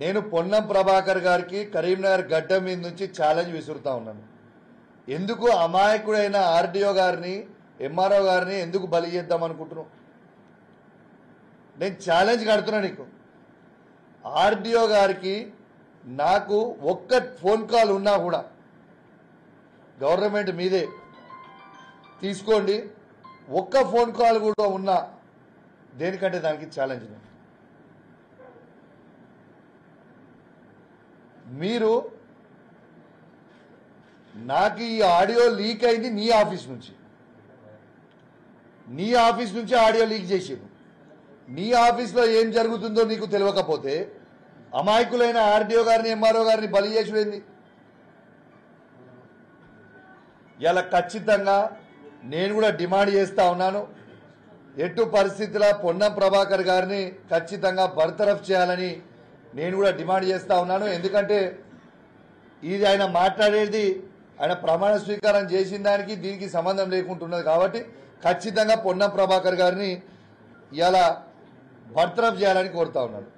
నేను పొన్నం ప్రభాకర్ గారికి కరీంనగర్ గడ్డ మీద నుంచి ఛాలెంజ్ విసురుతా ఉన్నాను. ఎందుకు అమాయకుడైన ఆర్డీఓ గారిని ఎంఆర్ఓ గారిని ఎందుకు బలి చేద్దాం అనుకుంటున్నావు? నేను ఛాలెంజ్ కడుతున్నా నీకు. ఆర్డీఓ గారికి నాకు ఒక్క ఫోన్ కాల్ ఉన్నా కూడా గవర్నమెంట్ మీదే తీసుకోండి, ఒక్క ఫోన్ కాల్ కూడా ఉన్నా దేనికంటే దానికి ఛాలెంజ్. మీరు నాకు ఈ ఆడియో లీక్ అయింది నీ ఆఫీస్ నుంచి ఆడియో లీక్ చేసారు. నీ ఆఫీస్లో ఏం జరుగుతుందో నీకు తెలియకపోతే అమాయకులైన ఆర్డీఓ గారిని ఎంఆర్ఓ గారిని బలి చేసిపోయింది. ఇలా ఖచ్చితంగా నేను కూడా డిమాండ్ చేస్తా ఉన్నాను, ఎటు పరిస్థితుల్లో పొన్నం ప్రభాకర్ గారిని ఖచ్చితంగా బర్తరఫ్ చేయాలని నేను కూడా డిమాండ్ చేస్తా ఉన్నాను. ఎందుకంటే ఇది ఆయన మాట్లాడేది ఆయన ప్రమాణ స్వీకారం చేసిన దానికి దీనికి సంబంధం లేకుంటున్నది కాబట్టి ఖచ్చితంగా పొన్నం ప్రభాకర్ గారిని ఇలా బర్తరఫ్ చేయాలని కోరుతా ఉన్నాను.